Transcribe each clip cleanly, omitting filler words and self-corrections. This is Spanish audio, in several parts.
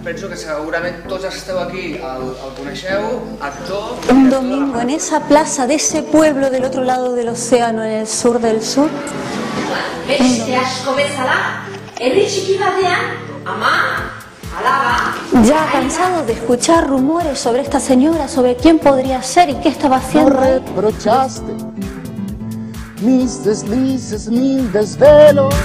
Penso que segurament tots esteu aquí, el coneixeu, actor... Un domingo en esa plaza de ese pueblo del otro lado del océano, en el sur del sur. Beste asko bezala, herri txiki batean, ama, alaba... Ya cansado de escuchar rumores sobre esta señora, sobre quién podría ser y qué estaba haciendo. No reprochaste mis deslices, mil desvelos.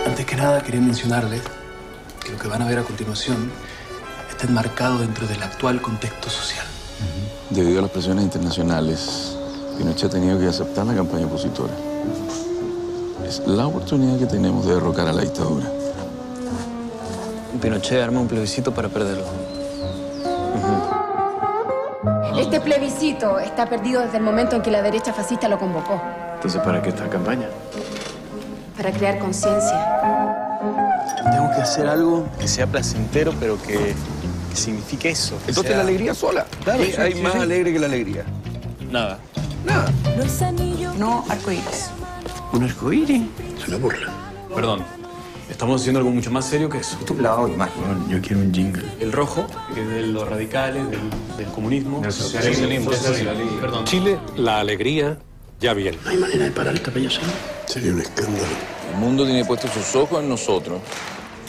Antes que nada, quería mencionarles que lo que van a ver a continuación está enmarcado dentro del actual contexto social. Debido a las presiones internacionales, Pinochet ha tenido que aceptar la campaña opositora. Es la oportunidad que tenemos de derrocar a la dictadura. Pinochet arma un plebiscito para perderlo. Este plebiscito está perdido desde el momento en que la derecha fascista lo convocó. Entonces, ¿para qué esta campaña? Para crear conciencia. Tengo que hacer algo que sea placentero, pero que signifique eso. Entonces la alegría sola. Claro, ¿Qué hay más alegre que la alegría? Nada. Nada. No arcoíris. ¿Un arcoíris? Es una burla. Perdón. Estamos haciendo algo mucho más serio que eso. La más. Yo quiero un jingle. El rojo, que es de los radicales, del comunismo. Del socialismo. Perdón. Chile, la alegría ya viene. ¿No hay manera de parar esta payasada? Sería un escándalo. El mundo tiene puestos sus ojos en nosotros.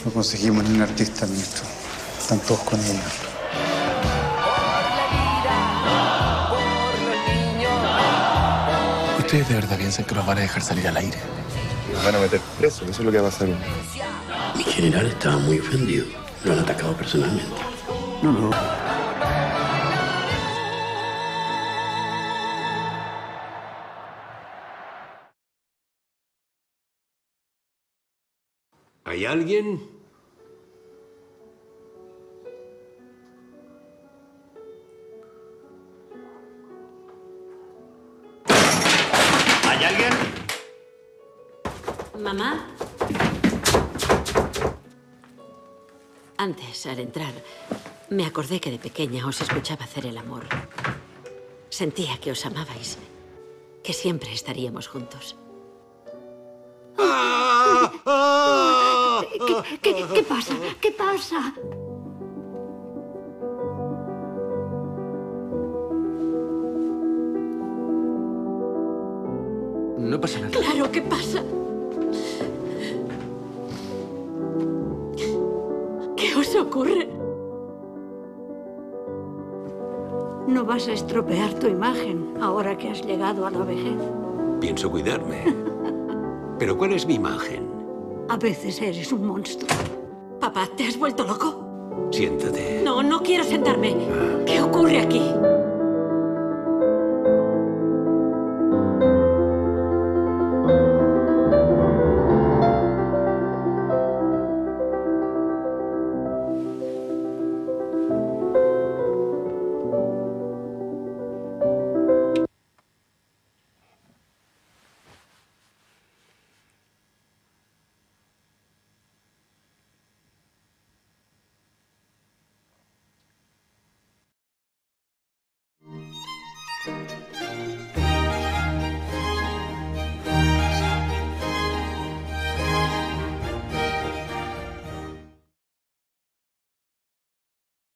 No conseguimos ni un artista, ministro. Están todos con ellos. ¿Ustedes de verdad piensan que los van a dejar salir al aire? Nos van a meter presos, eso es lo que va a pasar. Mi general estaba muy ofendido. Lo han atacado personalmente. No. ¿Hay alguien? ¿Hay alguien? Mamá. Antes, al entrar, me acordé que de pequeña os escuchaba hacer el amor. Sentía que os amabais, que siempre estaríamos juntos. ¿Qué pasa? ¿Qué pasa? No pasa nada. Claro, ¿qué pasa? ¿Qué os ocurre? No vas a estropear tu imagen ahora que has llegado a la vejez. Pienso cuidarme. ¿Pero cuál es mi imagen? A veces eres un monstruo. Papá, ¿te has vuelto loco? Siéntate. No, no quiero sentarme. ¿Qué ocurre aquí?